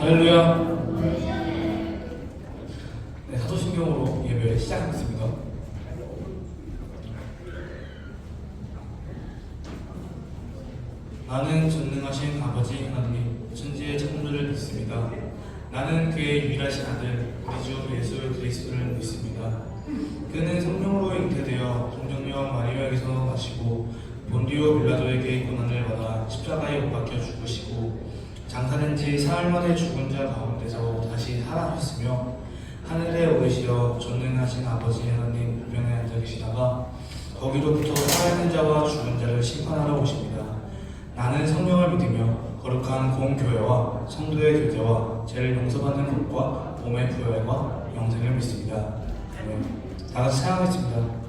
할렐루야. 네, 사도신경으로 예배를 시작하겠습니다. 나는 전능하신 아버지 하나님, 천지의 창조주를 믿습니다. 나는 그의 유일하신 아들, 우리 주 예수 그리스도를 믿습니다. 그는 성령으로 잉태되어 동정녀 마리아에게서 나시고 본디오 빌라도에게 고난을 받아 십자가에 못 박혀 죽으시고 장사된 지 사흘 만에 죽은 자 가운데서 다시 살아나셨으며 하늘에 오르시어 전능하신 아버지 하나님 우편에 앉아 계시다가 거기로부터 살아있는 자와 죽은 자를 심판하러 오십니다. 나는 성령을 믿으며 거룩한 공교회와 성도의 교제와 죄를 용서받는 것과 몸의 부활과 영생을 믿습니다. 네. 다 같이 찬양하겠습니다.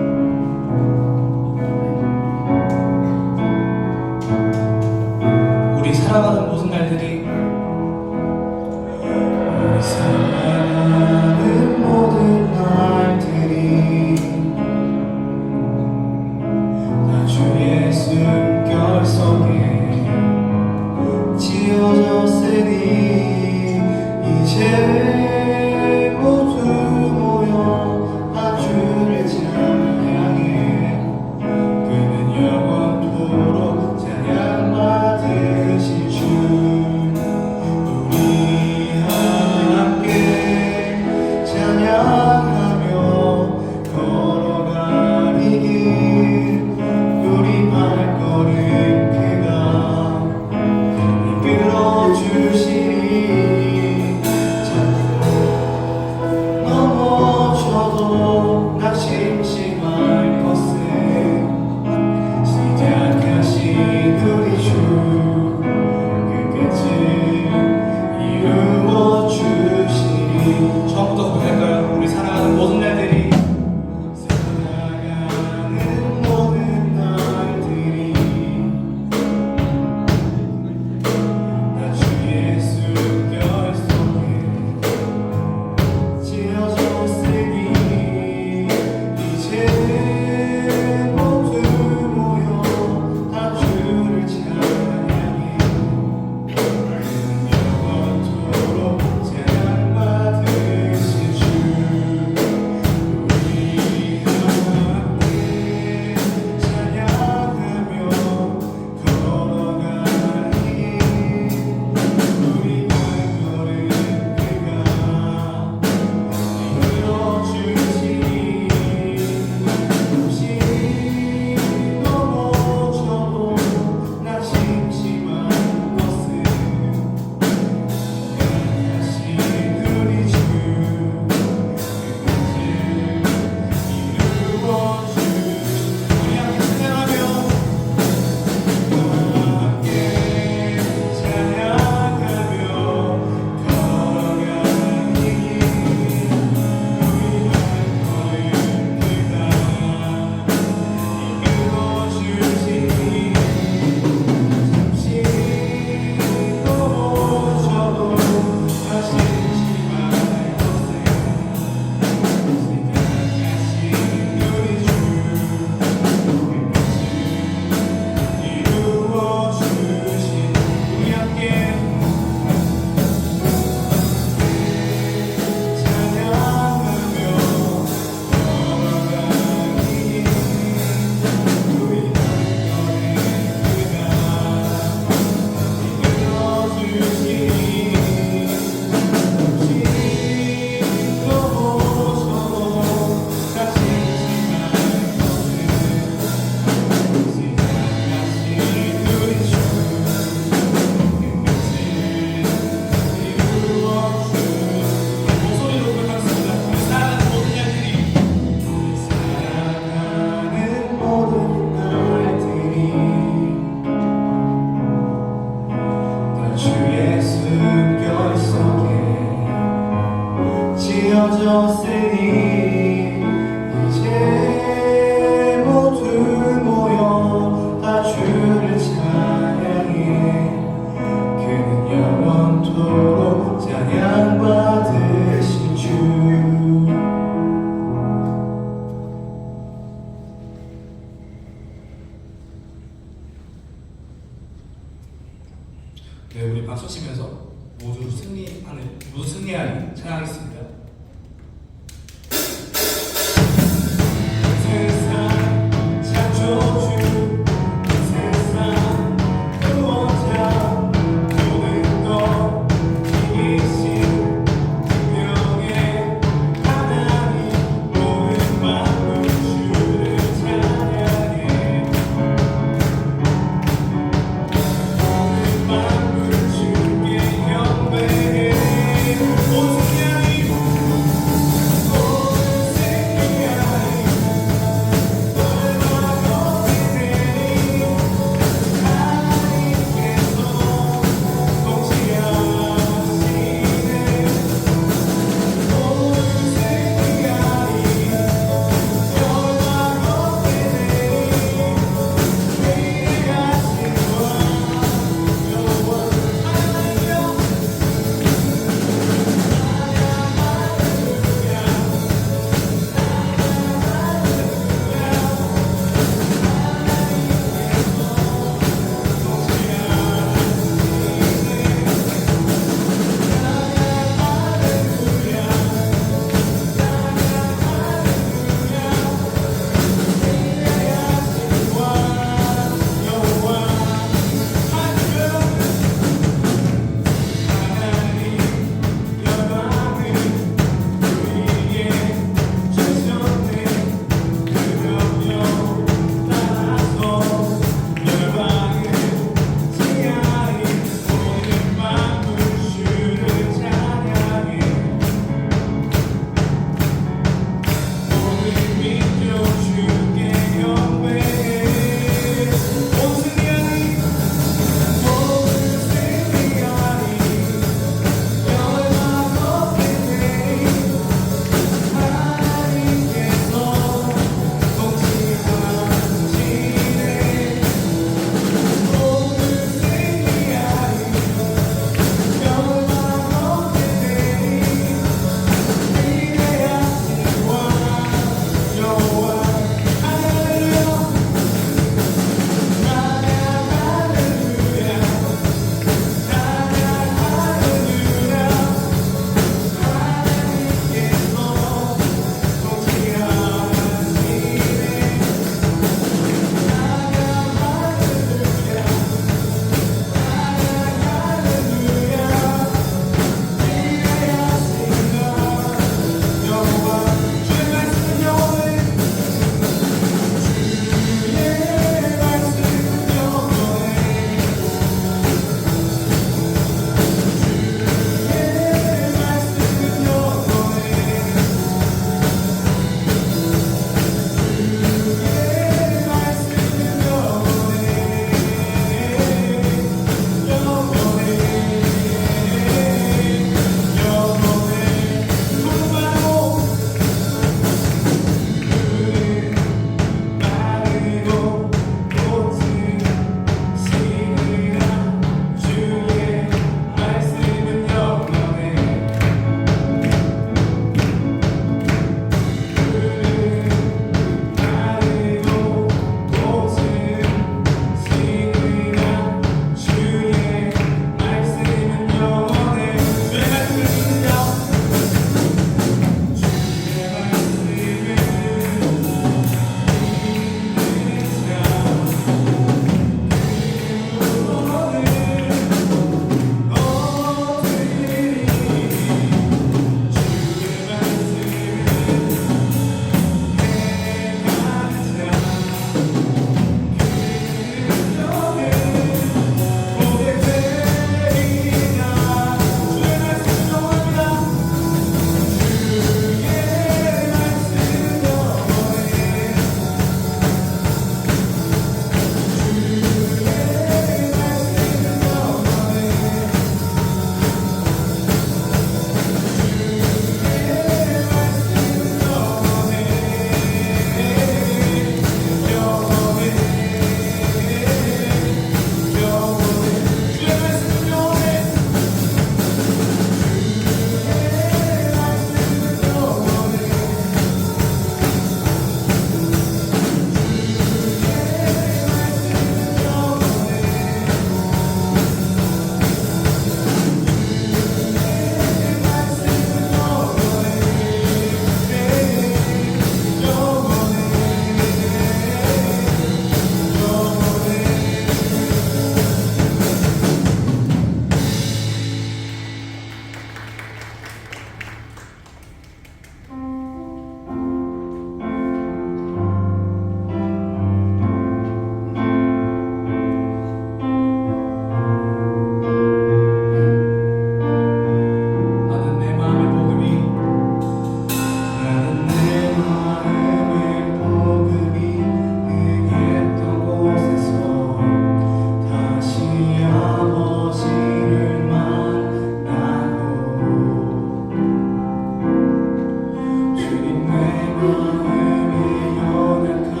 마음의 연약한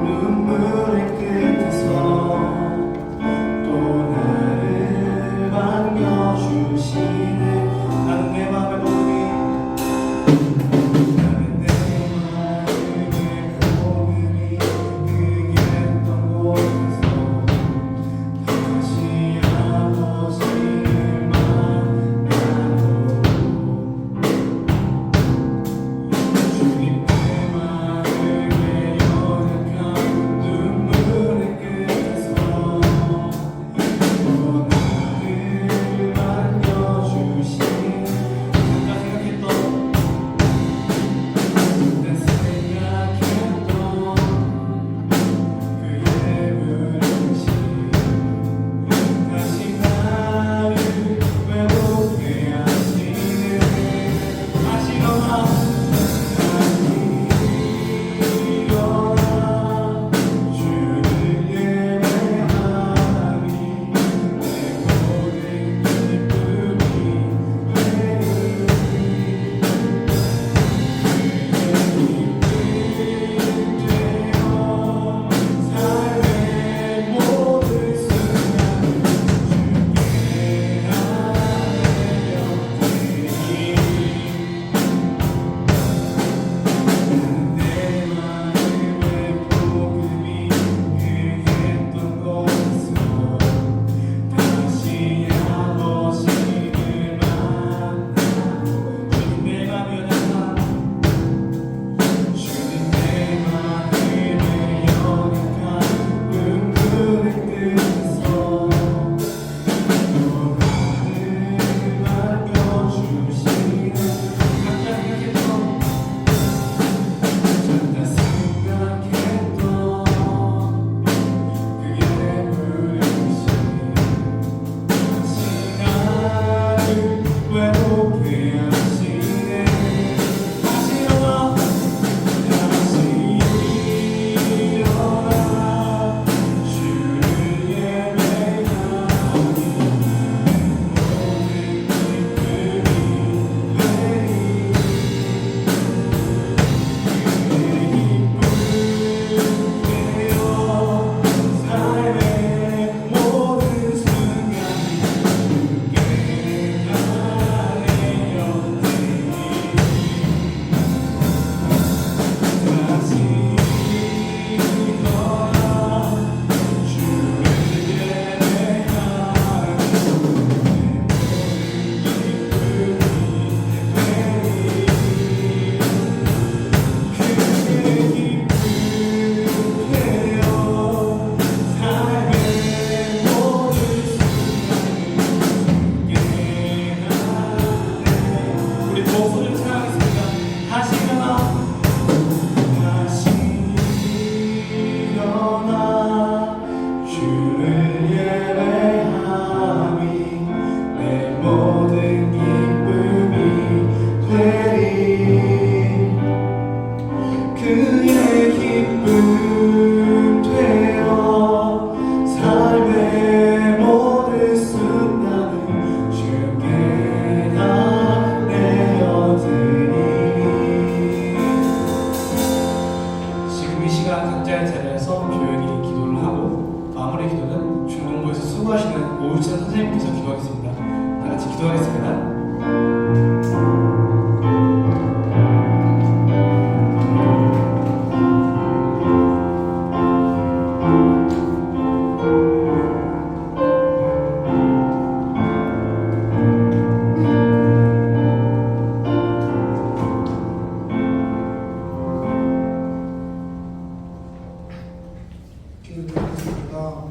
눈물의 끝에서 또 나를 반겨주시는 나는 내 마음의 복음이 나는 내 마음의 복음이 그랬던 곳에서 다시 아버지를 만나고 주님 내 마음의 연약한 눈물의 끝에서 또 나를 만져주시는 그때 생각했던 그의 부르심 다시 나를 외롭게 하시네 다시 일어나 주를 예배하니 내 모든 기쁨이 되어 삶의 모든 순간 주께 하려 드리니 내 마음의 복음이 그랬던 곳에서 다시 아버지를 만나고 주님 내 마음의 연약한 주님 내 마음의 연약한 눈물의 끝에서 또 나를 반겨주시는 각자 생각했던 찾다 생각했던 그의 부르심 다시 나를 외롭게 하시네 다시 일어나 주를 예배하니 모든 기쁨이 되어 삶의 모든 순간이 주께 하려 드리니 다시 일어나 주를 예배하니 모든 기쁨이 그의 기쁨 되어 삶의 모든 순간을 주께 하네 우리 목소리를 찬양하겠습니다 다시 일어나 다시 일어나 주를 예배하니 내 모든 기쁨이 되리 그의 기쁨 되어 삶의 모든 순간을 주께 다 내어드리니 지금 이 시간 각자의 자리에서 조용히 기도를 하고 마무리 기도는 중동부에서 수고하시는 오유찬 선생님께서 기도하겠습니다. 다 같이 기도하겠습니다. 기도드리겠습니다.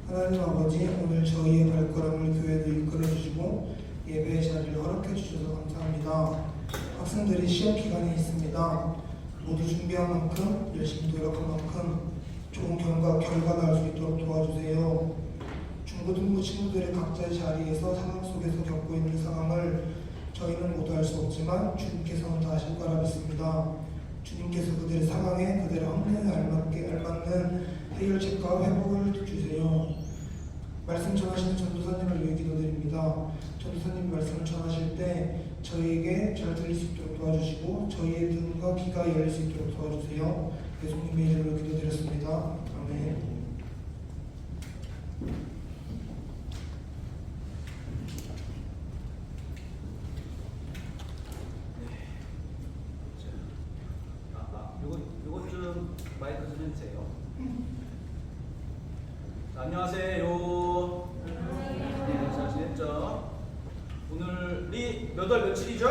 하나님 아버지, 오늘 저희의 발걸음을 교회로 이끌어주시고 예배의 자리를 허락해주셔서 감사합니다. 학생들이 시험 기간에 있습니다. 모두 준비한 만큼 열심히 노력한 만큼 좋은 결과 나올 수 있도록 도와주세요. 중고등부 친구들이 각자의 자리에서 상황 속에서 겪고 있는 상황을 저희는 모두 알 수 없지만 주님께서는 다 아실 거라 믿습니다. 주님께서 그들의 상황에 그들의 환경에 알맞는 해결책과 회복을 주세요. 말씀 전하시는 전도사님을 위해 기도드립니다. 전도사님 말씀을 전하실 때 저희에게 잘 들릴 수 있도록 도와주시고 저희의 눈과 귀가 열릴 수 있도록 도와주세요. 예수님의 이름으로 기도드렸습니다. 아멘. 요것 좀 마이크 좀 해주세요. 자, 안녕하세요. 네, 잘 지냈죠? 오늘이 몇 월 며칠이죠?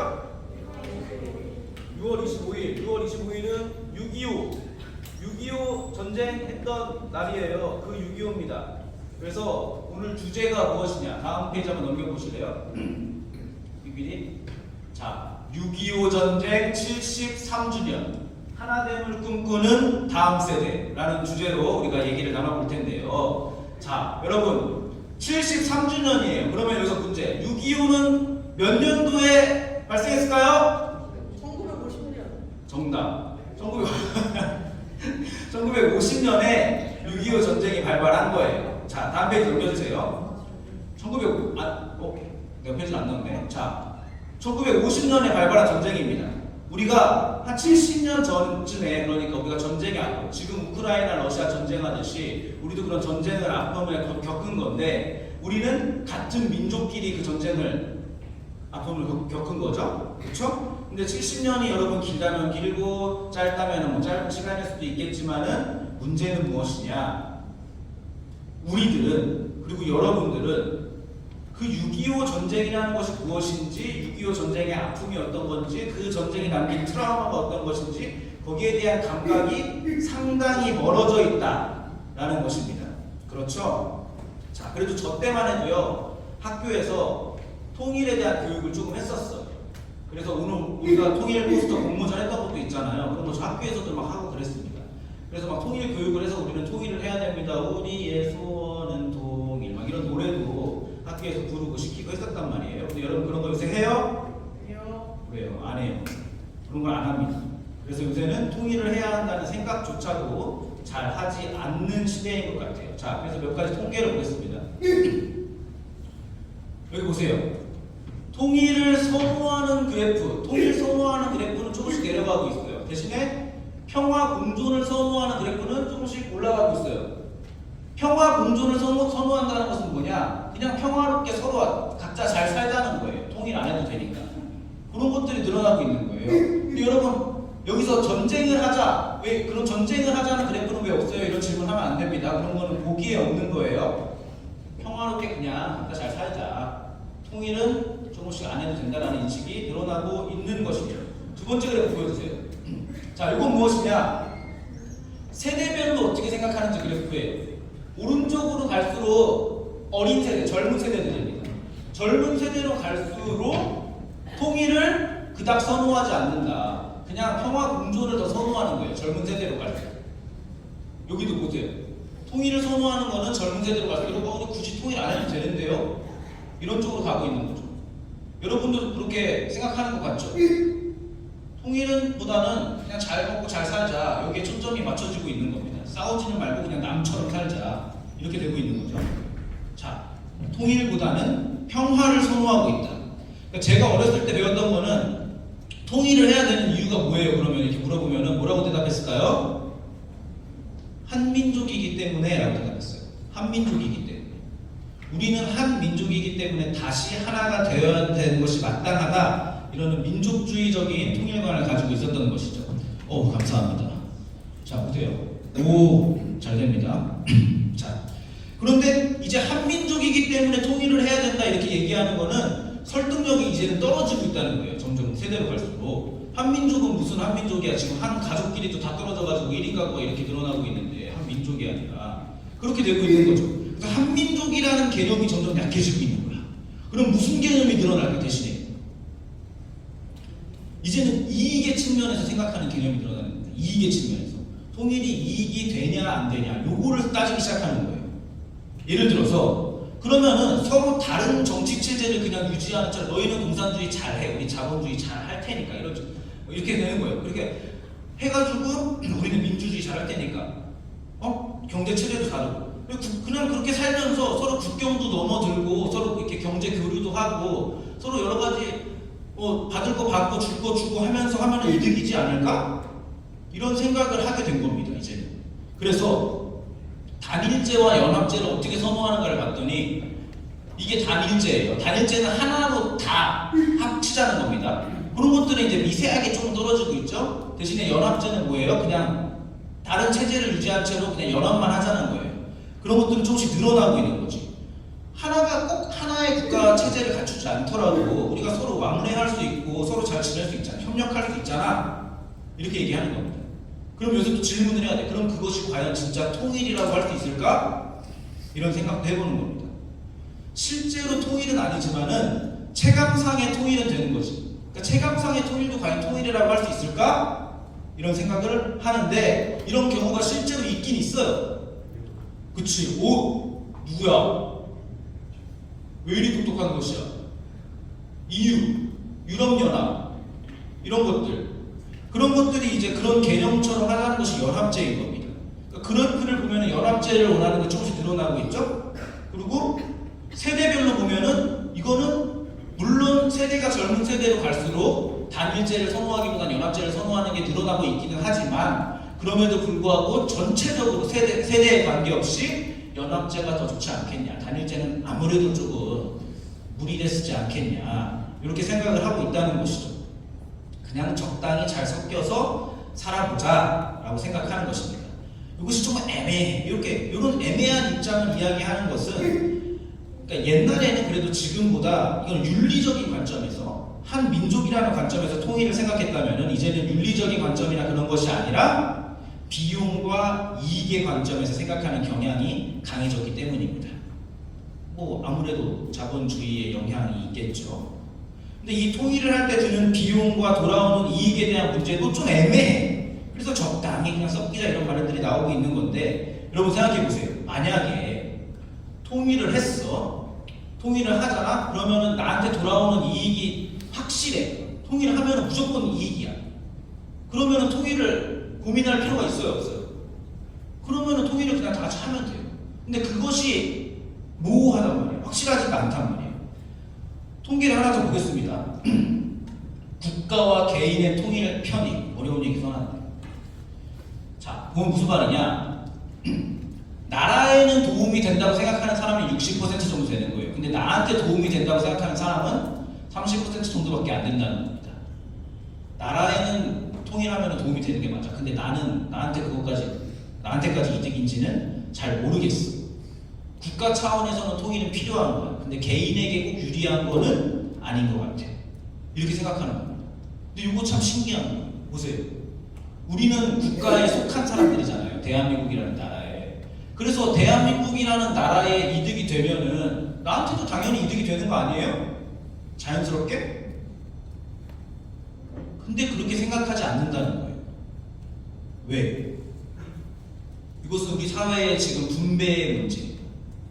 6월 25일. 6월 25일은 6.25 전쟁 했던 날이에요. 그 6.25입니다. 그래서 오늘 주제가 무엇이냐? 다음 페이지 한번 넘겨보실래요? 비비님. 자, 6.25 전쟁 73주년. 하나됨을 꿈꾸는 다음 세대라는 주제로 우리가 얘기를 나눠볼 텐데요. 자, 여러분 73주년이에요. 그러면 여기서 문제 6.25는 몇 년도에 발생했을까요? 1950년. 정답. 1950년에 6.25 전쟁이 발발한 거예요. 자, 다음 페이지 넘겨주세요. 내가 페이지는 안 넣었네. 자, 1950년에 발발한 전쟁입니다. 우리가 한 70년 전쯤에, 그러니까 우리가 전쟁이 아니고 지금 우크라이나 러시아 전쟁하듯이 우리도 그런 전쟁을 아픔을 겪은 건데, 우리는 같은 민족끼리 그 전쟁을 아픔을 겪은 거죠. 그렇죠? 근데 70년이 여러분 길다면 길고 짧다면 뭐 짧은 시간일 수도 있겠지만은 문제는 무엇이냐? 우리들은, 그리고 여러분들은 그 6.25 전쟁이라는 것이 무엇인지, 6.25 전쟁의 아픔이 어떤 건지, 그 전쟁이 남긴 트라우마가 어떤 것인지 거기에 대한 감각이 상당히 멀어져 있다라는 것입니다. 그렇죠? 자, 그래도 저 때만 해도요, 학교에서 통일에 대한 교육을 조금 했었어요. 그래서 오늘 우리가 통일 포스터 공모전 했던 것도 있잖아요. 그런 거 저 학교에서도 막 하고 그랬습니다. 그래서 막 통일 교육을 해서 우리는 통일을 해야 됩니다. 우리의 소원은 통일, 막 이런 노래도 학교에서 부르고 시키고 했었단 말이에요. 근데 여러분 그런 거 요새 해요? 해요. 왜요? 안 해요. 그런 걸 안 합니다. 그래서 요새는 통일을 해야 한다는 생각조차도 잘 하지 않는 시대인 것 같아요. 자, 그래서 몇 가지 통계를 보겠습니다. 여기 보세요. 통일을 선호하는 그래프는 조금씩 내려가고 있어요. 대신에 평화 공존을 선호하는 그래프는 조금씩 올라가고 있어요. 평화 공존을 선호한다는 것은 뭐냐? 그냥 평화롭게 서로 각자 잘 살자는 거예요. 통일 안 해도 되니까. 그런 것들이 늘어나고 있는 거예요. 근데 여러분, 여기서 전쟁을 하자, 왜 그런 전쟁을 하자는 그래프는 왜 없어요? 이런 질문하면 안 됩니다. 그런 거는 보기에 없는 거예요. 평화롭게 그냥 각자 잘 살자. 통일은 조금씩 안 해도 된다는 인식이 늘어나고 있는 것이죠. 두 번째 그래프 보여주세요. 자, 이건 무엇이냐? 세대별로 어떻게 생각하는지 그래프예요. 오른쪽으로 갈수록 어린 세대, 젊은 세대들입니다. 젊은 세대로 갈수록 통일을 그닥 선호하지 않는다. 그냥 평화 공존을 더 선호하는 거예요. 젊은 세대로 갈수록. 여기도 보세요. 통일을 선호하는 거는 젊은 세대로 갈수록 굳이 통일 안 해도 되는데요. 이런 쪽으로 가고 있는 거죠. 여러분도 그렇게 생각하는 것 같죠? 통일은 보다는 그냥 잘 먹고 잘 살자. 여기에 초점이 맞춰지고 있는 겁니다. 싸우지는 말고 그냥 남처럼 살자. 이렇게 되고 있는 거죠. 자, 통일보다는 평화를 선호하고 있다. 그러니까 제가 어렸을 때 배웠던 거는 통일을 해야 되는 이유가 뭐예요? 그러면 이렇게 물어보면 뭐라고 대답했을까요? 한민족이기 때문에 라고 대답했어요. 한민족이기 때문에. 우리는 한민족이기 때문에 다시 하나가 되어야 되는 것이 마땅하다. 이런 민족주의적인 통일관을 가지고 있었던 것이죠. 감사합니다. 자, 보세요. 잘 됩니다. 자, 그런데 이제 한민족이기 때문에 통일을 해야 된다 이렇게 얘기하는 거는 설득력이 이제는 떨어지고 있다는 거예요. 점점 세대로 갈수록. 한민족은 무슨 한민족이야? 지금 한 가족끼리도 다 떨어져가지고 1인 가구가 이렇게 늘어나고 있는데 한민족이 아니라 그렇게 되고 있는 거죠. 그러니까 한민족이라는 개념이 점점 약해지고 있는 거야. 그럼 무슨 개념이 늘어날까 대신에? 이제는 이익의 측면에서 생각하는 개념이 늘어나는 겁니다. 이익의 측면에서. 통일이 이익이 되냐 안 되냐 요거를 따지기 시작하는 거예요. 예를 들어서 그러면은 서로 다른 정치 체제를 그냥 유지하는 척 너희는 공산주의 잘해 우리 자본주의 잘 할 테니까 이렇게 되는 거예요. 그렇게 해가지고 우리는 민주주의 잘 할 테니까 경제 체제도 다르고 그냥 그렇게 살면서 서로 국경도 넘어들고 서로 이렇게 경제 교류도 하고 서로 여러 가지 받을 거 받고 줄 거 주고 하면서 하면 이득이지 않을까? 이런 생각을 하게 된 겁니다. 이제는. 그래서 단일제와 연합제를 어떻게 선호하는가를 봤더니 이게 단일제예요. 단일제는 하나로 다 합치자는 겁니다. 그런 것들은 이제 미세하게 좀 떨어지고 있죠. 대신에 연합제는 뭐예요? 그냥 다른 체제를 유지한 채로 그냥 연합만 하자는 거예요. 그런 것들은 조금씩 늘어나고 있는 거지. 하나가 꼭 하나의 국가 체제를 갖추지 않더라도 우리가 서로 왕래할 수 있고 서로 잘 지낼 수 있잖아. 협력할 수 있잖아. 이렇게 얘기하는 겁니다. 그럼 여기서 또 질문을 해야 돼. 그럼 그것이 과연 진짜 통일이라고 할 수 있을까? 이런 생각도 해보는 겁니다. 실제로 통일은 아니지만은 체감상의 통일은 되는 거지. 그러니까 체감상의 통일도 과연 통일이라고 할 수 있을까? 이런 생각을 하는데 이런 경우가 실제로 있긴 있어요. 그치? 누구야? 왜 이리 똑똑한 것이야? EU, 유럽연합 이런 것들 그런 것들이 이제 그런 개념처럼 하자는 것이 연합제인 겁니다. 그러니까 그래프를 보면 연합제를 원하는 게 조금씩 늘어나고 있죠. 그리고 세대별로 보면은 이거는 물론 세대가 젊은 세대로 갈수록 단일제를 선호하기보다는 연합제를 선호하는 게 늘어나고 있기는 하지만 그럼에도 불구하고 전체적으로 세대에 관계없이 연합제가 더 좋지 않겠냐, 단일제는 아무래도 조금 무리됐지 않겠냐 이렇게 생각을 하고 있다는 것이죠. 그냥 적당히 잘 섞여서 살아보자 라고 생각하는 것입니다. 이것이 좀 애매해. 이런 애매한 입장을 이야기하는 것은 그러니까 옛날에는 그래도 지금보다 이건 윤리적인 관점에서 한 민족이라는 관점에서 통일을 생각했다면 이제는 윤리적인 관점이나 그런 것이 아니라 비용과 이익의 관점에서 생각하는 경향이 강해졌기 때문입니다. 아무래도 자본주의의 영향이 있겠죠. 근데 이 통일을 할 때 드는 비용과 돌아오는 이익에 대한 문제도 좀 애매해. 그래서 적당히 그냥 섞이자 이런 발언들이 나오고 있는 건데 여러분 생각해 보세요. 만약에 통일을 했어. 통일을 하잖아? 그러면은 나한테 돌아오는 이익이 확실해. 통일을 하면은 무조건 이익이야. 그러면은 통일을 고민할 필요가 있어요, 없어요? 그러면은 통일을 그냥 다 같이 하면 돼요. 근데 그것이 모호하단 말이에요. 확실하지가 않단 말이에요. 통계를 하나 더 보겠습니다. 국가와 개인의 통일 편익. 어려운 얘기 써놨네요. 자, 그건 무슨 말이냐? 나라에는 도움이 된다고 생각하는 사람이 60% 정도 되는 거예요. 근데 나한테 도움이 된다고 생각하는 사람은 30% 정도밖에 안 된다는 겁니다. 나라에는 통일하면 도움이 되는 게 맞아. 근데 나한테까지 이득인지는 잘 모르겠어. 국가 차원에서는 통일은 필요한 거야. 근데 개인에게 꼭 유리한 거는 아닌 것 같아. 이렇게 생각하는 겁니다. 근데 이거 참 신기한 거예요. 보세요. 우리는 국가에 속한 사람들이잖아요. 대한민국이라는 나라에. 그래서 대한민국이라는 나라에 이득이 되면은 나한테도 당연히 이득이 되는 거 아니에요? 자연스럽게? 근데 그렇게 생각하지 않는다는 거예요. 왜? 이것은 우리 사회의 지금 분배의 문제,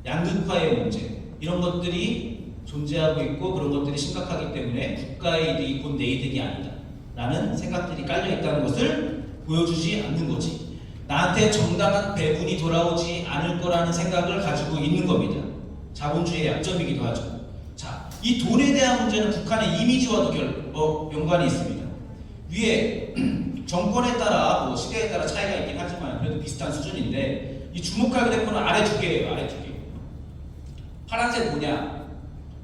양극화의 문제 이런 것들이 존재하고 있고 그런 것들이 심각하기 때문에 국가의 이득이 곧 내 이득이 아니다 라는 생각들이 깔려있다는 것을 보여주지 않는 거지. 나한테 정당한 배분이 돌아오지 않을 거라는 생각을 가지고 있는 겁니다. 자본주의의 약점이기도 하죠. 자, 이 돈에 대한 문제는 북한의 이미지와도 연관이 있습니다. 위에 정권에 따라 시대에 따라 차이가 있긴 하지만 그래도 비슷한 수준인데 이 주목할 그래프는 아래 두 개예요. 아래 두 개. 파란색 뭐냐?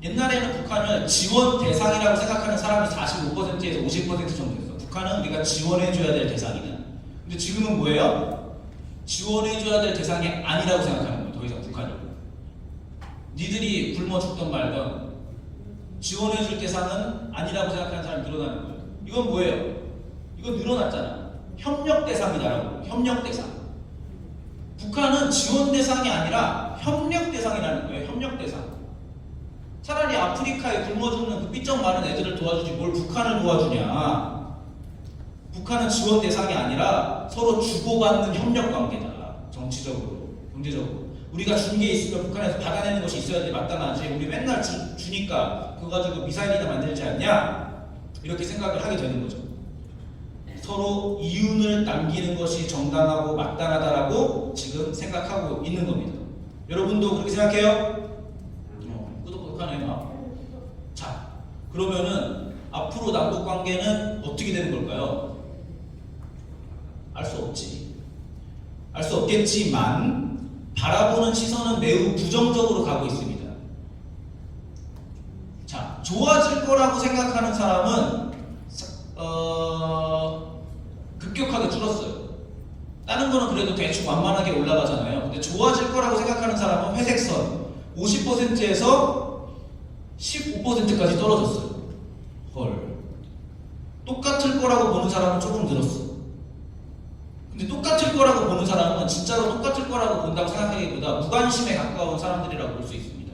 옛날에는 북한을 지원 대상이라고 생각하는 사람이 45%에서 50% 정도 됐어. 북한은 우리가 지원해줘야 될 대상이다. 근데 지금은 뭐예요? 지원해줘야 될 대상이 아니라고 생각하는 거예요. 더 이상 북한이. 니들이 굶어 죽던 말던 지원해줄 대상은 아니라고 생각하는 사람이 늘어나는 거예요. 이건 뭐예요? 이건 늘어났잖아. 협력 대상이다라고. 협력 대상. 북한은 지원 대상이 아니라 협력 대상이라는 거예요. 협력 대상. 차라리 아프리카에 굶어 죽는 그 삐쩍 마른 애들을 도와주지 뭘 북한을 도와주냐. 북한은 지원 대상이 아니라 서로 주고받는 협력 관계다. 정치적으로, 경제적으로. 우리가 준 게 있으면 북한에서 받아내는 것이 있어야지 마땅하지. 우리 맨날 주니까 그거 가지고 미사일이나 만들지 않냐? 이렇게 생각을 하게 되는 거죠. 서로 이윤을 남기는 것이 정당하고 마땅하다라고 지금 생각하고 있는 겁니다. 여러분도 그렇게 생각해요? 끄덕끄덕하네요. 자, 그러면은 앞으로 남북 관계는 어떻게 되는 걸까요? 알 수 없지. 알 수 없겠지만 바라보는 시선은 매우 부정적으로 가고 있습니다. 자, 좋아질 거라고 생각하는 사람은 급격하게 줄었어요. 다른 거는 그래도 대충 완만하게 올라가잖아요. 근데 좋아질 거라고 생각하는 사람은 회색선 50%에서 15%까지 떨어졌어요. 헐. 똑같을 거라고 보는 사람은 조금 늘었어. 근데 똑같을 거라고 보는 사람은 진짜로 똑같을 거라고 본다고 생각하기보다 무관심에 가까운 사람들이라고 볼 수 있습니다.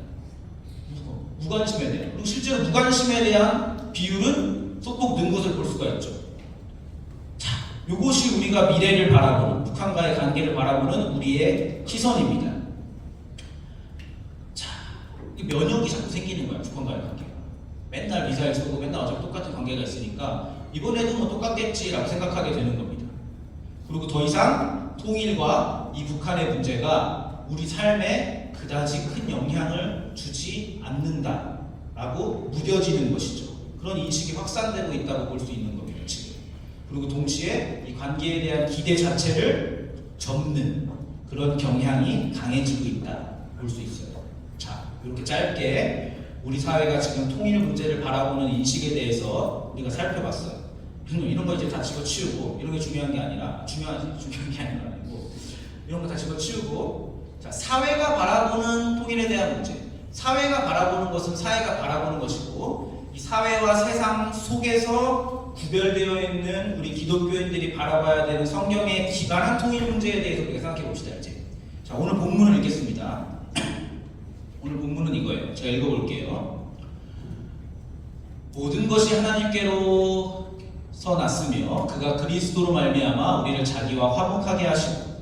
무관심에 대한. 그리고 실제로 무관심에 대한 비율은 소폭 는 것을 볼 수가 있죠. 자, 이것이 우리가 미래를 바라보는, 북한과의 관계를 바라보는 우리의 시선입니다. 자, 면역이 자꾸 생기는 거야, 북한과의 관계가. 맨날 미사일 쏘고 맨날 어차피 똑같은 관계가 있으니까 이번에도 뭐 똑같겠지라고 생각하게 되는 겁니다. 그리고 더 이상 통일과 이 북한의 문제가 우리 삶에 그다지 큰 영향을 주지 않는다라고 무뎌지는 것이죠. 그런 인식이 확산되고 있다고 볼 수 있는 겁니다, 지금. 그리고 동시에 이 관계에 대한 기대 자체를 접는 그런 경향이 강해지고 있다 볼 수 있어요. 자, 이렇게 짧게 우리 사회가 지금 통일 문제를 바라보는 인식에 대해서 우리가 살펴봤어요. 이런 거 이제 다 집어치우고, 이런 게 중요한 게 아니라, 중요한 게 아니고, 이런 거 다 집어치우고, 자, 사회가 바라보는 통일에 대한 문제. 사회가 바라보는 것은 사회가 바라보는 것이고, 이 사회와 세상 속에서 구별되어 있는 우리 기독교인들이 바라봐야 되는 성경에 기반한 통일 문제에 대해서 우리가 생각해 봅시다, 이제. 자, 오늘 본문을 읽겠습니다. 오늘 본문은 이거예요. 제가 읽어볼게요. 모든 것이 하나님께로서 났으며 그가 그리스도로 말미암아 우리를 자기와 화목하게 하시고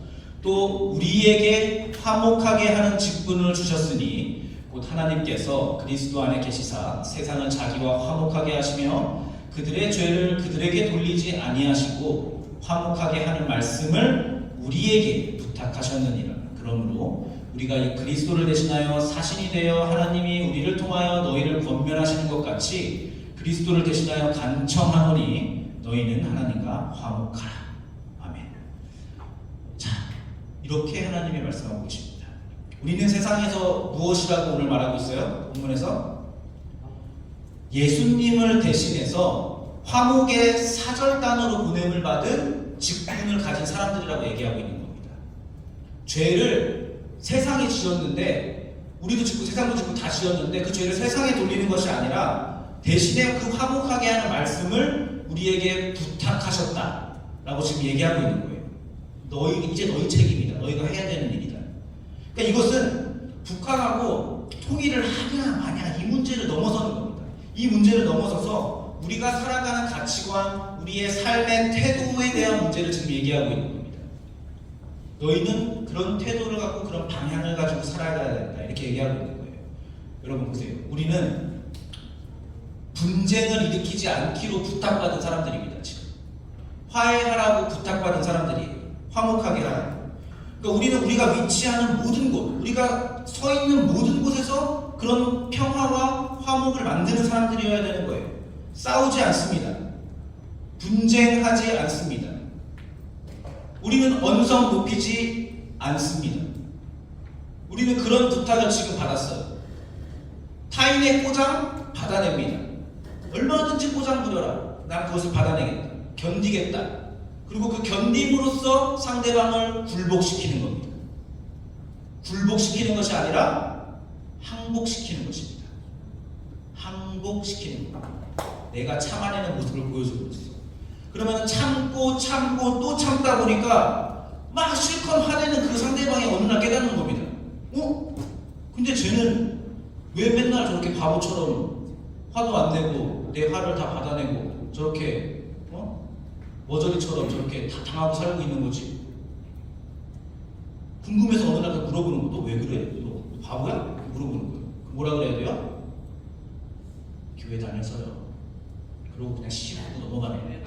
또 우리에게 화목하게 하는 직분을 주셨으니 곧 하나님께서 그리스도 안에 계시사 세상을 자기와 화목하게 하시며 그들의 죄를 그들에게 돌리지 아니하시고 화목하게 하는 말씀을 우리에게 부탁하셨느니라. 그러므로 우리가 이 그리스도를 대신하여 사신이 되어 하나님이 우리를 통하여 너희를 권면하시는 것 같이 그리스도를 대신하여 간청하노니 너희는 하나님과 화목하라. 아멘. 자, 이렇게 하나님이 말씀하고 계십니다. 우리는 세상에서 무엇이라고 오늘 말하고 있어요? 본문에서 예수님을 대신해서 화목의 사절단으로 보냄을 받은 직분을 가진 사람들이라고 얘기하고 있는 겁니다. 죄를 세상이 지었는데, 우리도 짓고 세상도 짓고 다 지었는데 그 죄를 세상에 돌리는 것이 아니라 대신에 그 화목하게 하는 말씀을 우리에게 부탁하셨다라고 지금 얘기하고 있는 거예요. 이제 너희 책임이다. 너희가 해야 되는 일이다. 그러니까 이것은 북한하고 통일을 하냐 마냐 이 문제를 넘어서는 겁니다. 이 문제를 넘어서서 우리가 살아가는 가치관, 우리의 삶의 태도에 대한 문제를 지금 얘기하고 있는 겁니다. 너희는 그런 태도를 갖고 그런 방향을 가지고 살아가야 된다. 이렇게 얘기하고 있는 거예요. 여러분 보세요. 우리는 분쟁을 일으키지 않기로 부탁받은 사람들입니다. 지금 화해하라고 부탁받은 사람들이에요. 화목하게 하라고. 그러니까 우리는 우리가 위치하는 모든 곳, 우리가 서 있는 모든 곳에서 그런 평화와 화목을 만드는 사람들이어야 되는 거예요. 싸우지 않습니다. 분쟁하지 않습니다. 우리는 언성 높이지 않습니다. 우리는 그런 부탁을 지금 받았어요. 타인의 꼬장 받아냅니다. 얼마든지 꼬장 부려라. 난 그것을 받아내겠다. 견디겠다. 그리고 그 견딤으로써 상대방을 굴복시키는 겁니다. 굴복시키는 것이 아니라 항복시키는 것입니다. 항복시키는 겁니다. 내가 참아내는 모습을 보여주고 있어. 그러면 참고 또 참다 보니까 막 실컷 화내는 그 상대방이 어느 날 깨닫는 겁니다. 근데 쟤는 왜 맨날 저렇게 바보처럼 화도 안 내고 내 화를 다 받아내고 저렇게 머저리처럼 저렇게 다 당하고 살고 있는 거지? 궁금해서 어느 날 물어보는 거. 너 왜 그래? 너 바보야? 물어보는 거예요. 뭐라 그래야 돼요? 교회 다녀서요. 그러고 그냥 씹고 넘어가네.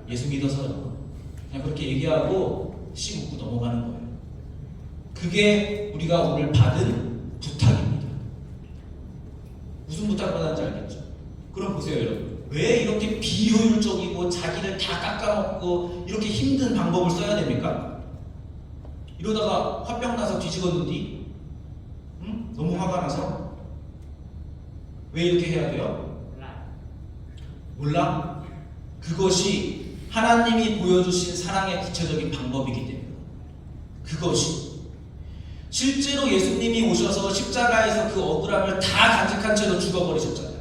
예수 믿어서요. 그냥 그렇게 얘기하고 씹고 넘어가는 거예요. 그게 우리가 오늘 받은 부탁입니다. 무슨 부탁 받았어요? 보세요, 여러분. 왜 이렇게 비효율적이고 자기를 다 깎아먹고 이렇게 힘든 방법을 써야 됩니까? 이러다가 화병 나서 뒤집었는디? 응? 너무 화가 나서? 왜 이렇게 해야 돼요? 몰라? 그것이 하나님이 보여주신 사랑의 구체적인 방법이기 때문에 그것이 실제로 예수님이 오셔서 십자가에서 그 억울함을 다 간직한 채로 죽어버리셨잖아요.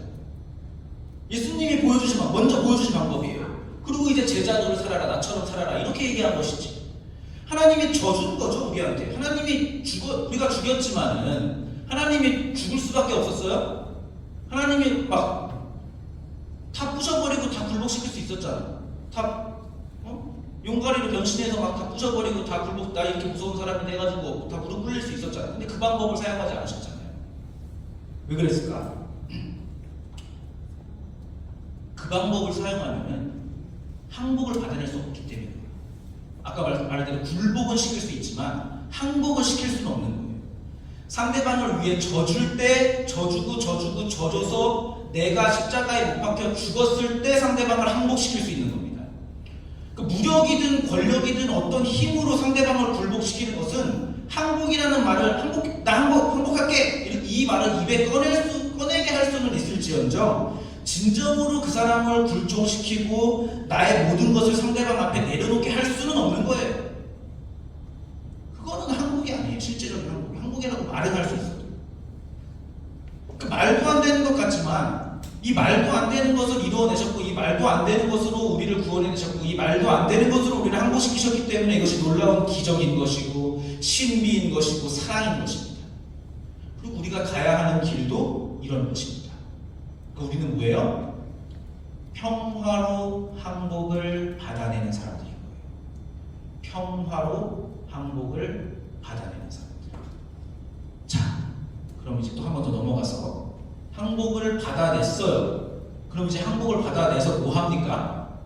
예수님이 먼저 보여주신 방법이에요. 그리고 이제 제자도를 살아라, 나처럼 살아라 이렇게 얘기한 것이지. 하나님이 져준 거죠, 우리한테. 하나님이 우리가 죽였지만은 하나님이 죽을 수밖에 없었어요? 하나님이 막 다 부셔버리고 다 굴복시킬 수 있었잖아. 다 용가리로 변신해서 막 다 부셔버리고 다 굴복, 나 이렇게 무서운 사람이 돼가지고 다 무릎 꿇릴 수 있었잖아. 근데 그 방법을 사용하지 않으셨잖아요. 왜 그랬을까? 그 방법을 사용하면 항복을 받아낼 수 없기 때문에 아까 말한 대로 굴복은 시킬 수 있지만 항복은 시킬 수는 없는 거예요. 상대방을 위해 져줄 때 져줘서 내가 십자가에 못 박혀 죽었을 때 상대방을 항복시킬 수 있는 겁니다. 그 무력이든 권력이든 어떤 힘으로 상대방을 굴복시키는 것은 항복이라는 말을 항복할게 이 말을 입에 꺼내게 할 수는 있을지언정 진정으로 그 사람을 굴종시키고 나의 모든 것을 상대방 앞에 내려놓게 할 수는 없는 거예요. 그거는 항복이 아니에요. 실제적인 항복. 항복이라고 말은 할 수 있어요. 그 말도 안 되는 것 같지만 이 말도 안 되는 것을 이루어내셨고 이 말도 안 되는 것으로 우리를 구원해내셨고 이 말도 안 되는 것으로 우리를 항복시키셨기 때문에 이것이 놀라운 기적인 것이고 신비인 것이고 사랑인 것입니다. 그리고 우리가 가야 하는 길도 이런 것입니다. 그러니까 우리는 뭐예요? 평화로 항복을 받아내는 사람들인 거예요. 평화로 항복을 받아내는 사람들. 자, 그럼 이제 또 한 번 더 넘어가서 항복을 받아냈어요. 그럼 이제 항복을 받아내서 뭐 합니까?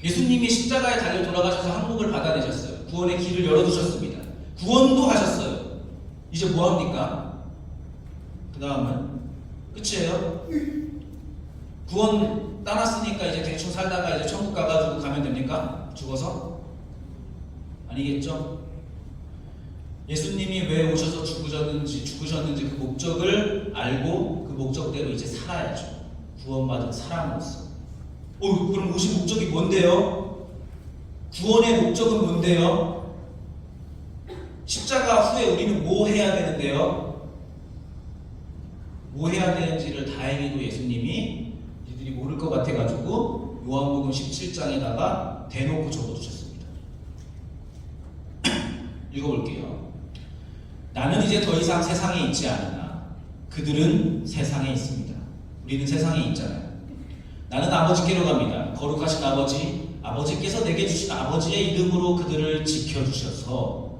예수님이 십자가에 달려 돌아가셔서 항복을 받아내셨어요. 구원의 길을 열어두셨습니다. 구원도 하셨어요. 이제 뭐 합니까? 그 다음은 끝이에요. 구원 따놨으니까 이제 대충 살다가 이제 천국 가가지고 가면 됩니까? 죽어서? 아니겠죠? 예수님이 왜 오셔서 죽으셨는지 그 목적을 알고 그 목적대로 이제 살아야죠. 구원받은 사람으로서. 그럼 오신 목적이 뭔데요? 구원의 목적은 뭔데요? 십자가 후에 우리는 뭐 해야 되는데요? 뭐 해야 되는지를 다행히도 예수님이 이들이 모를 것 같아가지고 요한복음 17장에다가 대놓고 적어두셨습니다. 읽어볼게요. 나는 이제 더 이상 세상에 있지 않으나 그들은 세상에 있습니다. 우리는 세상에 있잖아요. 나는 아버지께로 갑니다. 거룩하신 아버지께서 내게 주신 아버지의 이름으로 그들을 지켜주셔서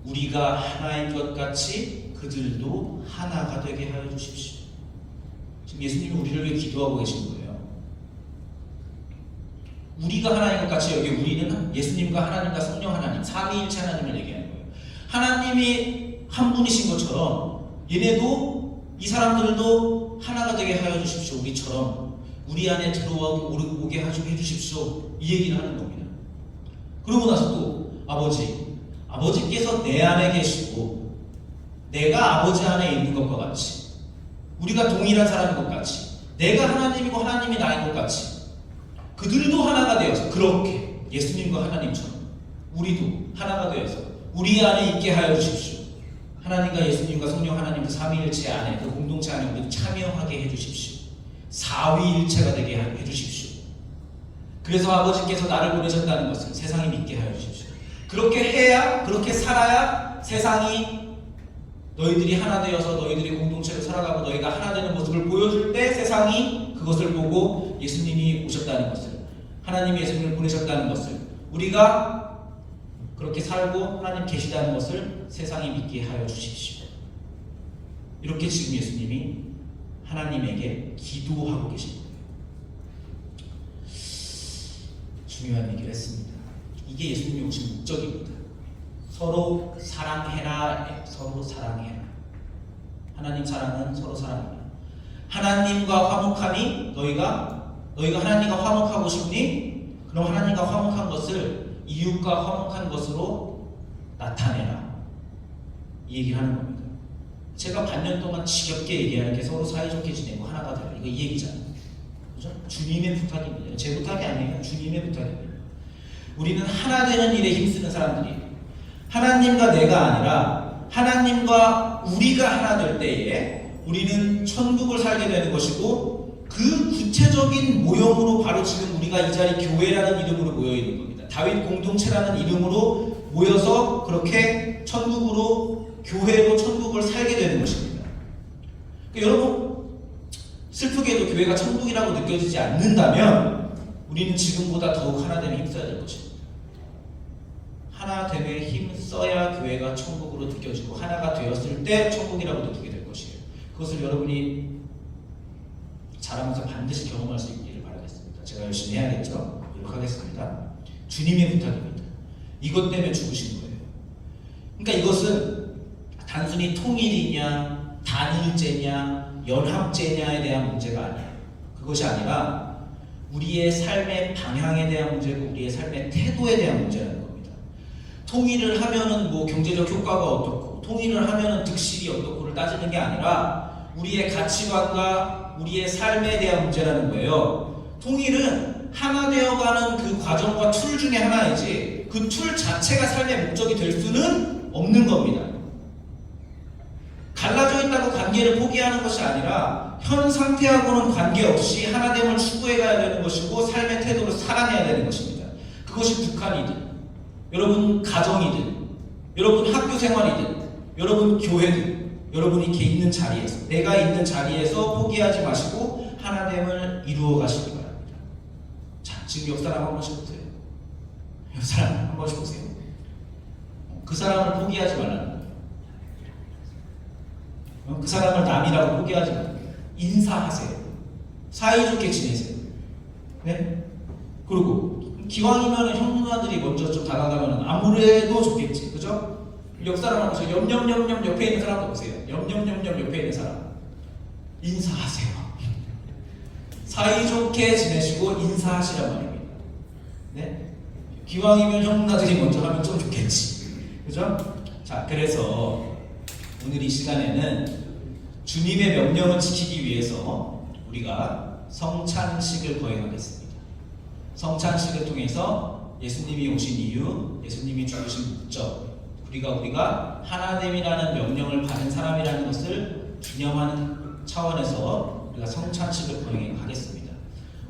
우리가 하나인 것 같이 그들도 하나가 되게 하여 주십시오. 지금 예수님이 우리를 위해 기도하고 계신 거예요. 우리가 하나인 것 같이 여기 우리는 예수님과 하나님과 성령 하나님, 삼위일체 하나님을 얘기하는 거예요. 하나님이 한 분이신 것처럼 얘네도 이 사람들도 하나가 되게 하여 주십시오. 우리처럼 우리 안에 들어오게 해주십시오. 이 얘기를 하는 겁니다. 그러고 나서 또 아버지께서 내 안에 계시고 내가 아버지 안에 있는 것과 같이 우리가 동일한 사람인 것 같이 내가 하나님이고 하나님이 나인 것 같이 그들도 하나가 되어서 그렇게 예수님과 하나님처럼 우리도 하나가 되어서 우리 안에 있게 하여 주십시오. 하나님과 예수님과 성령 하나님 그 삼위일체 안에 그 공동체 안에 우리도 참여하게 해주십시오. 사위일체가 되게 해주십시오. 그래서 아버지께서 나를 보내셨다는 것을 세상이 믿게 하여 주십시오. 그렇게 해야 그렇게 살아야 세상이 너희들이 하나 되어서 너희들이 공동체로 살아가고 너희가 하나 되는 모습을 보여줄 때 세상이 그것을 보고 예수님이 오셨다는 것을 하나님이 예수님을 보내셨다는 것을 우리가 그렇게 살고 하나님 계시다는 것을 세상이 믿게 하여 주십시오. 이렇게 지금 예수님이 하나님에게 기도하고 계신 거예요. 중요한 얘기를 했습니다. 이게 예수님이 오신 목적입니다. 서로 사랑해라. 서로 사랑해라. 하나님 사랑은 서로 사랑합니다. 하나님과 화목하니 너희가 하나님과 화목하고 싶니? 그럼 하나님과 화목한 것을 이웃과 화목한 것으로 나타내라. 이 얘기를 하는 겁니다. 제가 반년 동안 지겹게 얘기하는 게 서로 사이좋게 지내고 하나가 되라. 이거 이 얘기잖아요. 그죠? 주님의 부탁입니다. 제 부탁이 아니에요. 주님의 부탁입니다. 우리는 하나 되는 일에 힘쓰는 사람들이 하나님과 내가 아니라 하나님과 우리가 하나 될 때에 우리는 천국을 살게 되는 것이고 그 구체적인 모형으로 바로 지금 우리가 이 자리 교회라는 이름으로 모여 있는 겁니다. 다윗 공동체라는 이름으로 모여서 그렇게 천국으로 교회로 천국을 살게 되는 것입니다. 그러니까 여러분 슬프게도 교회가 천국이라고 느껴지지 않는다면 우리는 지금보다 더욱 하나됨에 힘써야 될 것입니다. 하나됨에 힘써야 교회가 천국으로 느껴지고 하나가 되었을 때 천국이라고 느끼게 될 것이에요. 그것을 여러분이 자라면서 반드시 경험할 수 있기를 바라겠습니다. 제가 열심히 해야겠죠? 노력하겠습니다. 주님의 부탁입니다. 이것 때문에 죽으신 거예요. 그러니까 이것은 단순히 통일이냐 단일제냐 연합제냐에 대한 문제가 아니에요. 그것이 아니라 우리의 삶의 방향에 대한 문제고 우리의 삶의 태도에 대한 문제라는 겁니다. 통일을 하면은 뭐 경제적 효과가 어떻고 통일을 하면은 득실이 어떻고를 따지는 게 아니라 우리의 가치관과 우리의 삶에 대한 문제라는 거예요. 통일은 하나 되어가는 그 과정과 툴 중에 하나이지 그 툴 자체가 삶의 목적이 될 수는 없는 겁니다. 갈라져 있다고 관계를 포기하는 것이 아니라 현 상태하고는 관계없이 하나됨을 추구해가야 되는 것이고 삶의 태도를 살아내야 되는 것입니다. 그것이 북한이든 여러분 가정이든 여러분 학교 생활이든 여러분 교회든 여러분이 이렇게 있는 자리에서 내가 있는 자리에서 포기하지 마시고 하나됨을 이루어 가시기 바랍니다. 자, 지금 옆 사람 한 번씩 보세요. 옆 사람 한 번씩 보세요. 그 사람을 포기하지 말라는 거예요. 그 사람을 남이라고 포기하지 말아요. 인사하세요. 사이좋게 지내세요. 네? 그리고 기왕이면 형 누나들이 먼저 좀 다가가면 아무래도 좋겠지. 그죠? 옆 사람 보세요. 염염염염 옆에 있는 사람도 보세요. 염염염염 옆에 있는 사람. 인사하세요. 사이좋게 지내시고 인사하시란 말입니다. 네? 기왕이면 형 누나들이 먼저 하면 좀 좋겠지. 그죠? 자, 그래서 오늘 이 시간에는 주님의 명령을 지키기 위해서 우리가 성찬식을 거행하겠습니다. 성찬식을 통해서 예수님이 오신 이유, 예수님이 죽으신 목적, 우리가 하나됨이라는 명령을 받은 사람이라는 것을 기념하는 차원에서 우리가 성찬식을 거행하겠습니다.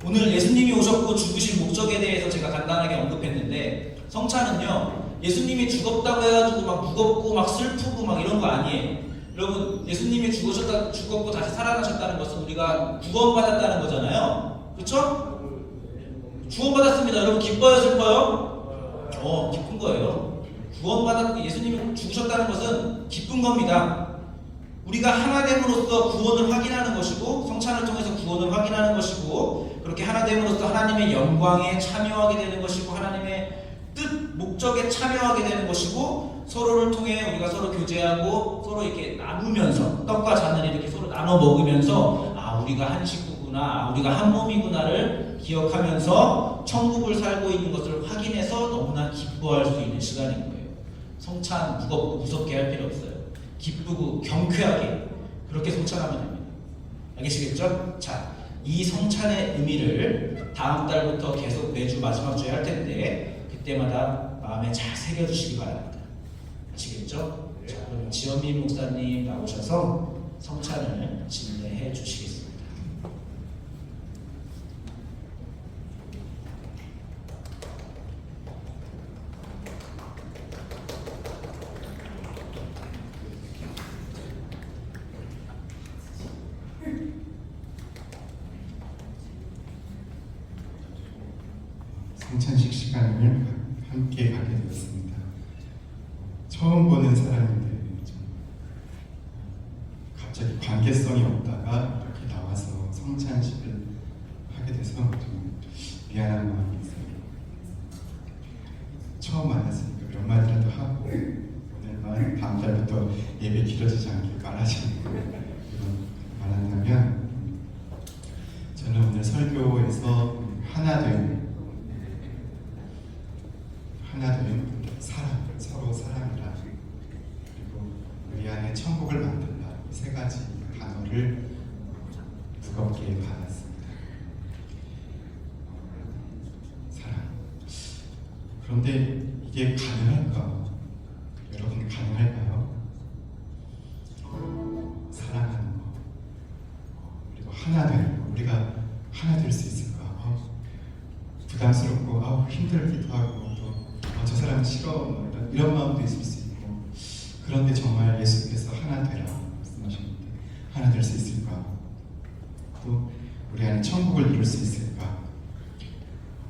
오늘 예수님이 오셨고 죽으신 목적에 대해서 제가 간단하게 언급했는데 성찬은요 예수님이 죽었다고 해가지고 막 무겁고 막 슬프고 막 이런 거 아니에요. 여러분 예수님이 죽었고 다시 살아나셨다는 것은 우리가 구원받았다는 거잖아요. 그렇죠? 구원받았습니다. 여러분 기뻐요 슬퍼요? 기쁜 거예요. 구원받았고 예수님이 죽으셨다는 것은 기쁜 겁니다. 우리가 하나됨으로써 구원을 확인하는 것이고 성찬을 통해서 구원을 확인하는 것이고 그렇게 하나됨으로써 하나님의 영광에 참여하게 되는 것이고 하나님의 뜻, 목적에 참여하게 되는 것이고 서로를 통해 우리가 서로 교제하고 서로 이렇게 나누면서 떡과 잔을 이렇게 서로 나눠 먹으면서 우리가 한 식구구나, 우리가 한 몸이구나를 기억하면서 천국을 살고 있는 것을 확인해서 너무나 기뻐할 수 있는 시간인 거예요. 성찬 무겁고 무섭게 할 필요 없어요. 기쁘고 경쾌하게 그렇게 성찬하면 됩니다. 알겠시겠죠? 자, 이 성찬의 의미를 다음 달부터 계속 매주 마지막 주에 할 텐데 그때마다 마음에 잘 새겨주시기 바랍니다. 아시겠죠? 자, 그럼 지현민 목사님 나오셔서 성찬을 진례해 주시겠습니다. 성찬식 시간을 함께 가게 되었습니다. 처음 보는 사람인데 좀 갑자기 관계성이 없다가 이렇게 나와서 성찬식을 하게 돼서 좀 미안한 마음이 있어요. 처음 만났으니까 몇 마디라도 하고 오늘만 다음 달부터 예배 길어지지 않게 말하시는 거 말한다면 하나됨, 사랑, 서로 사랑이라, 그리고 우리 안에 천국을 만들라, 이 세 가지 단어를 무겁게 받았습니다. 사랑. 그런데 이게 가능할까? 여러분 가능할까요? 사랑하는 거, 그리고 우리가 하나 될 수 있을까? 부담스럽고 힘들기도 하고 저 사람 싫어 이런 마음도 있을 수 있고, 그런데 정말 예수께서 하나 되라 말씀하셨는데 하나 될 수 있을까? 또 우리 안에 천국을 이룰 수 있을까?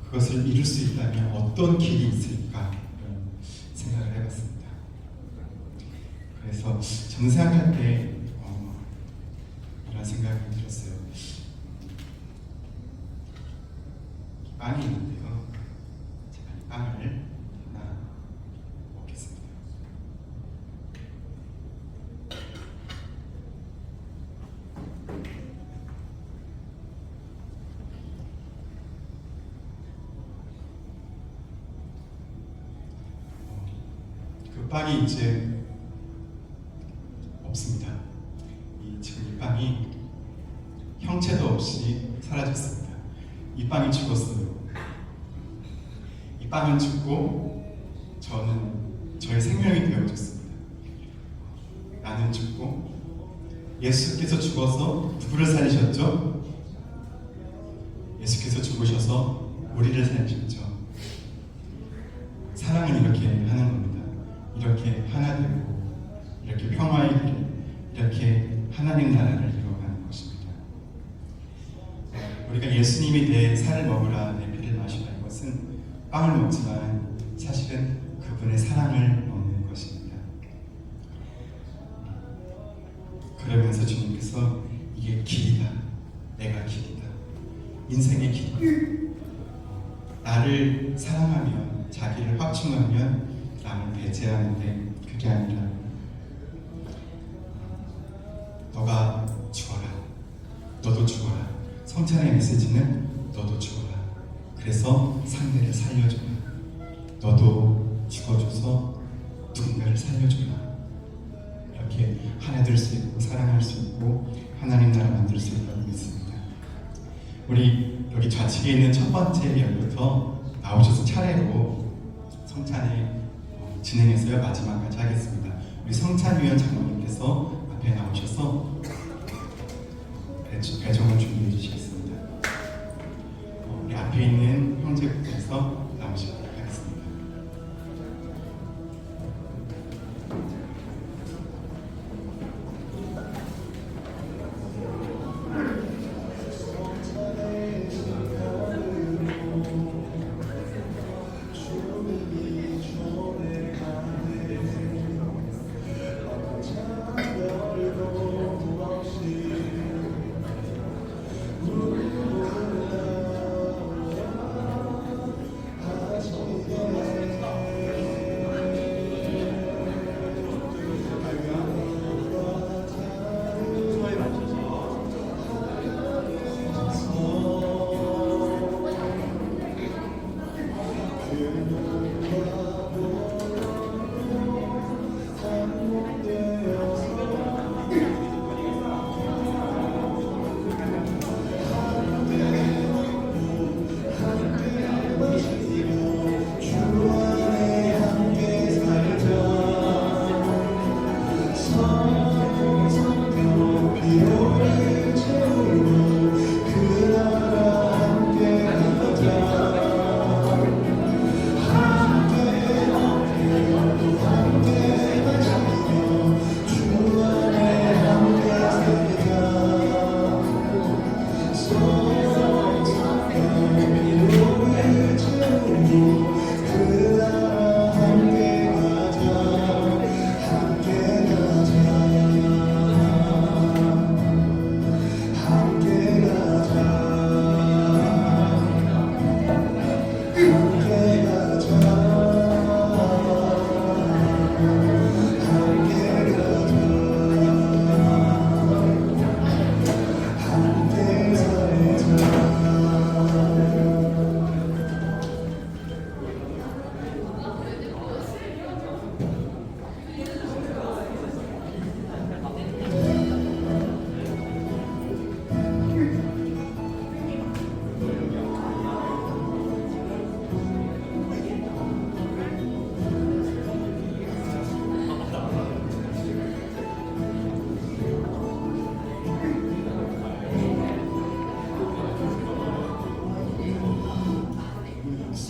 그것을 이룰 수 있다면 어떤 길이 있을까? 이런 생각을 해봤습니다. 그래서 저는 생각할 때 이런 생각이 들었어요. 빵이 있는데요. 제가 이 빵을 하나 먹겠습니다. 그 빵이 이제 없습니다. 지금 이 빵이 형체도 없이 사라졌습니다. 이 빵이 죽었어요. 이 빵은 죽고 저의 생명이 되어졌습니다. 나는 죽고 예수께서 죽어서 누구를 살리셨죠? 예수께서 죽으셔서 우리를 살리셨죠. 사랑은 이렇게 하는 겁니다. 이렇게 하나 되고, 이렇게 평화의 길, 이렇게 하나님 나라를 이루어가는 것입니다. 우리가 예수님이 내 살을 먹으라 내 피를 마시라, 이것은 빵을 먹지만 사실은 그분의 사랑을 먹는 것입니다. 그러면서 주님께서 이게 길이다, 내가 길이다, 인생의 길이다, 나를 사랑하면, 자기를 확충하면 남을 배제하는데 그게 아니라 너가 죽어라, 너도 죽어라. 성찬의 메시지는 너도 죽어라, 그래서 상대를 살려줘라, 너도 죽어줘서 누군가를 살려줘라. 이렇게 하나 될 수 있고 사랑할 수 있고 하나님 나라 만들 수 있다고 믿습니다. 우리 여기 좌측에 있는 첫 번째 열부터 나오셔서 차례로 성찬을 진행해서요 마지막까지 하겠습니다. 우리 성찬위원 장로님께서 앞에 나오셔서 배정을 준비해 주시겠습니다. 우리 앞에 있는 형제분께서 나오시도록 하겠습니다.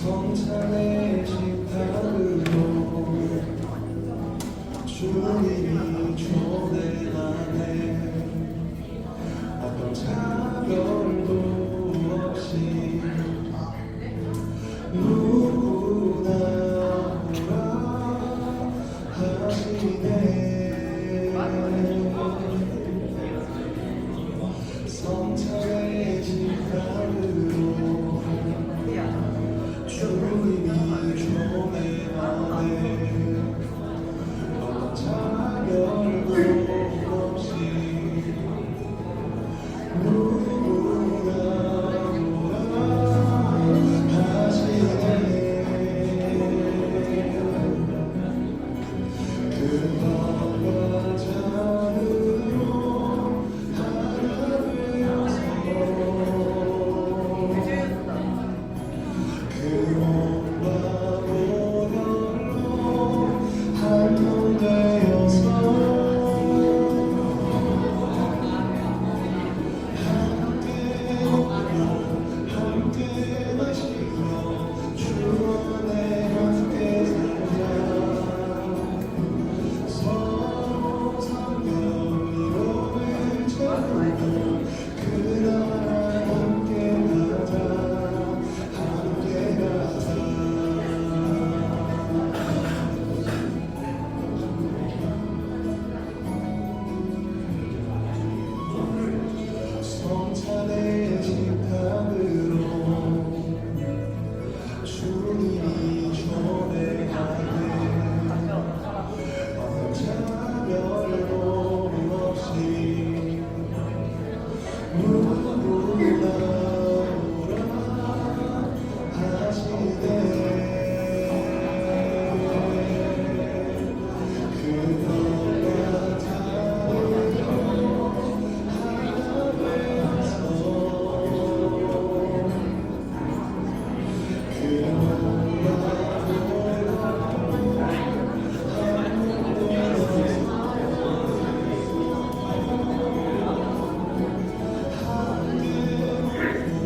성찬의 식탁으로 주님이 초대하네 어떤 차별도 없이 누구나 오라 하시네 성찬의 식탁으로 주님이 초대하네 어떤 차별도 없이 누구나 오라 하시네 그 떡과 잔으로 하나 되어서 그 몸과 보혈로 한몸 되어서 함께 먹고 함께 마시며 주 안에 함께 살자 서로 성령으로 외쳐도 그 나라 함께 가자 함께 가자 성찬의 식탁으로 주님이 초대하네 어떤 차별도 없이 누구나 오라 하시네 그 떡과 잔으로 하나 되어서 그 몸과 보혈로 한몸 되어서 함께 마시며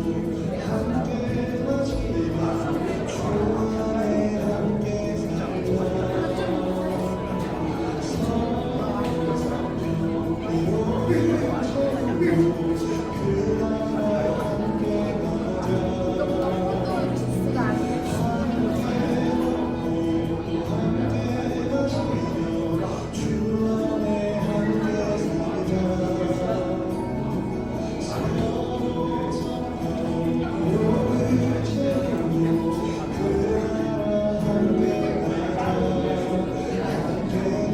주 안에 함께 살자 서로 성령으로 외쳐도 그 나라 함께 가자 함께 마시며 주 안에 함께 살자 서로 성령으로 외쳐도 그 나라 함께 가자 함께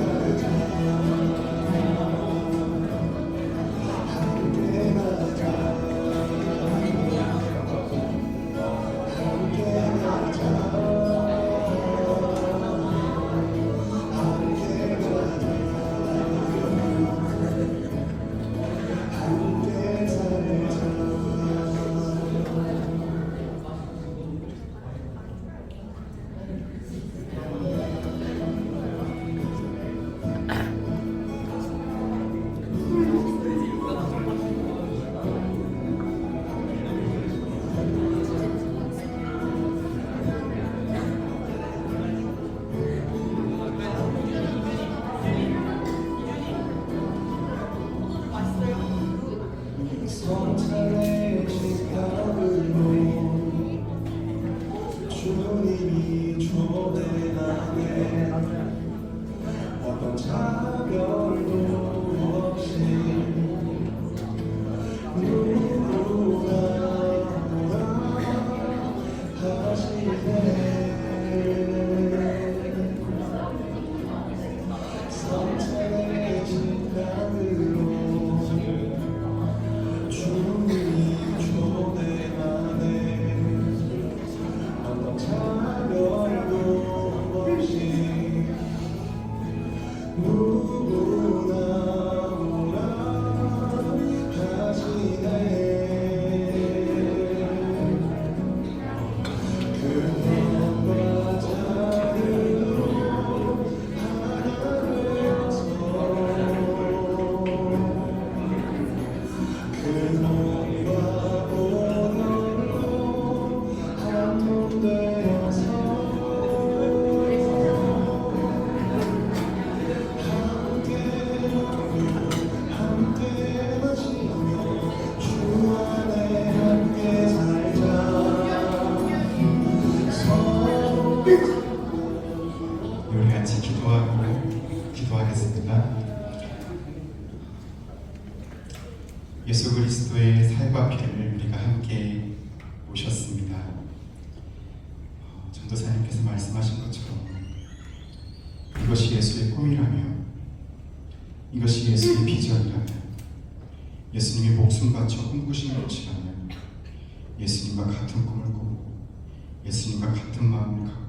가자 함께 가자 함께 가자 함께 살자 성찬의 식탁으로 주님이 초대하네 어떤 차별도 없이 누구나 오라 하시네 성찬의 식탁으로 주님이 초대하네 어떤 차별도 없이 누구나 오라 하시네 그 떡과 잔으로 우리 같이 기도하겠습니다. 예수 그리스도의 살과 피를 우리가 함께 모셨습니다. 전도사님께서 말씀하신 것처럼 이것이 예수의 꿈이라면, 이것이 예수의 비전이라면, 예수님이 목숨 바쳐 꿈꾸신 것이라면 예수님과 같은 꿈을 꾸고 예수님과 같은 마음을 갖고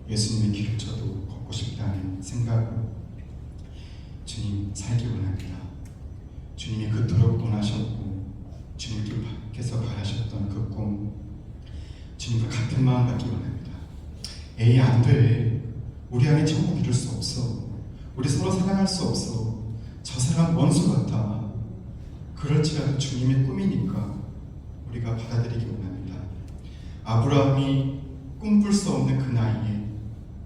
예수님의 길을 저도 걷고 싶다는 생각으로 주님 살기 원합니다. 주님이 그토록 원하셨고 주님께서 바라셨던 그 꿈, 주님과 같은 마음 갖기 원합니다. 에이, 안 돼. 우리 안에 천국 이룰 수 없어. 우리 서로 사랑할 수 없어. 저 사람 원수 같아. 그럴지라도 주님의 꿈이니까 우리가 받아들이기 원합니다. 아브라함이 꿈꿀 수 없는 그 나이에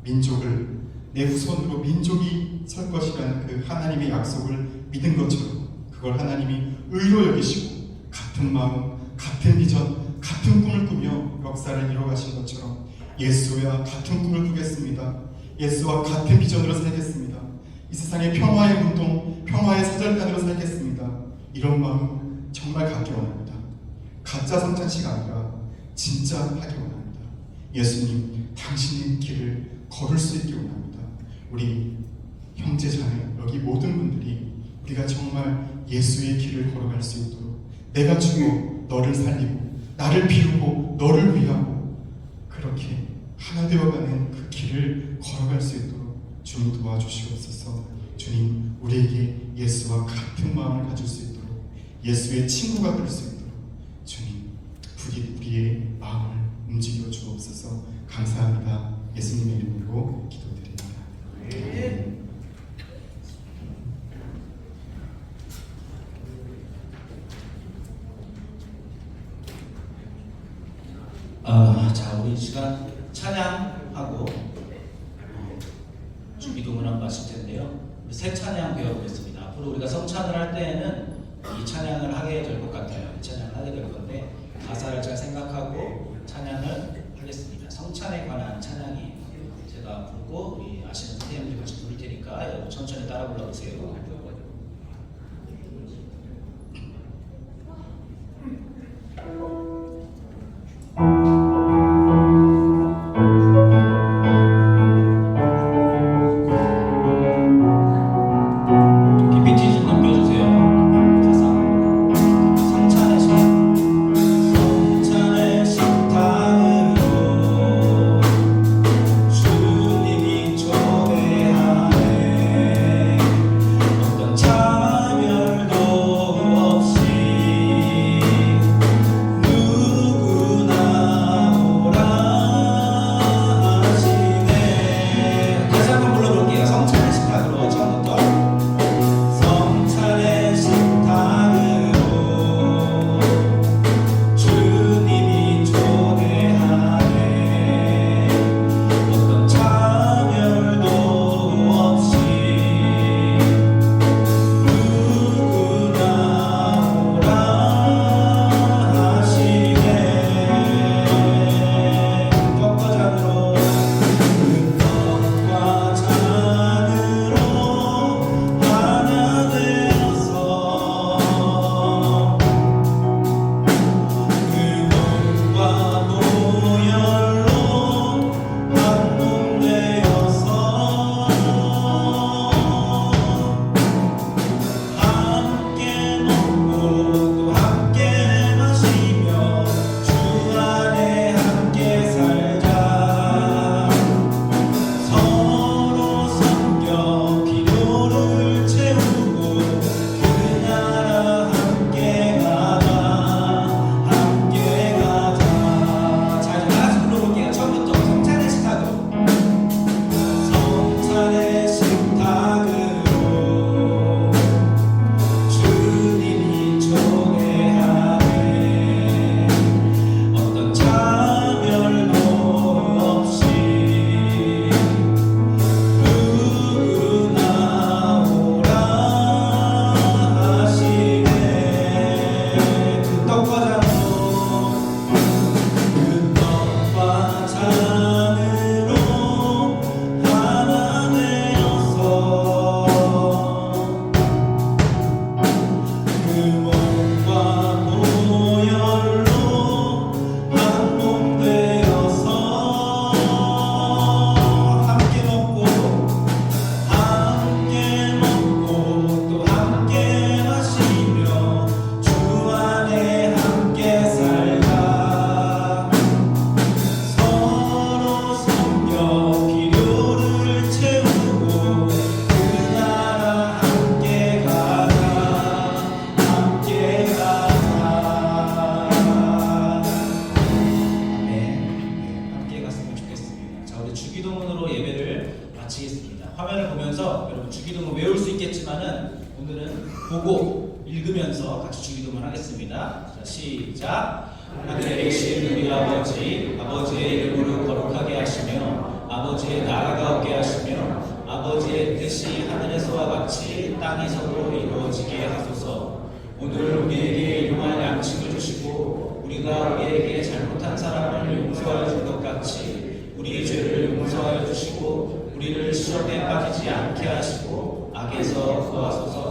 민족을, 내 후손으로 민족이 설 것이라는 그 하나님의 약속을 믿은 것처럼 그걸 하나님이 의로 여기시고 같은 마음, 같은 비전, 같은 꿈을 꾸며 역사를 이뤄가신 것처럼 예수와 같은 꿈을 꾸겠습니다. 예수와 같은 비전으로 살겠습니다. 이 세상의 평화의 운동, 평화의 사절단으로 살겠습니다. 이런 마음 정말 갖기 원합니다. 가짜 성찬식 아니라 진짜 하기 원합니다. 예수님, 당신의 길을 걸을 수 있기 원합니다. 우리 형제 자매, 여기 모든 분들이 우리가 정말 예수의 길을 걸어갈 수 있도록, 내가 죽고 너를 살리고 나를 비우고 너를 위하고 그렇게 하나 되어가는 그 길을 걸어갈 수 있도록 주님 도와주시옵소서. 주님, 우리에게 예수와 같은 마음을 가질 수 있도록, 예수의 친구가 될 수 있도록 주님, 우리의 마음을 움직여 주옵소서. 감사합니다. 예수님의 이름으로 기도드립니다. 자, 우리 이 시간 찬양하고 주기도문 한번 마실 텐데요. 우리 새 찬양 배워보겠습니다. 앞으로 우리가 성찬을 할 때에는 이 찬양을 하게 될 것 같아요. 이 찬양을 하게 될 건데 가사를 잘 생각하고 찬양을 하겠습니다. 성찬에 관한 찬양이에요. 제가 부르고 우리 아시는 선생님들 같이 부를 테니까 여러분 천천히 따라 불러보세요. PPT 좀 넘겨주세요. 가사. 성찬의 신, 성찬의 신. 주기도문으로 예배를 마치겠습니다. 화면을 보면서 여러분 주기도문 외울 수 있겠지만은 오늘은 보고 읽으면서 같이 주기도문 하겠습니다. 자, 시작. 하늘에 계신 우리 아버지, 아버지의 이름으로 거룩하게 하시며 아버지의 나라가 오게 하시며 아버지의 뜻이 하늘에서와 같이 땅에서도 이루어지게 하소서. 오늘 우리에게 일용할 양식을 주시고 우리가 우리에게 잘못한 사람을 용서하여 준 것 같이 우리의 죄를 용서하여 주시고 우리를 시험에 빠지지 않게 하시고 악에서 구하소서.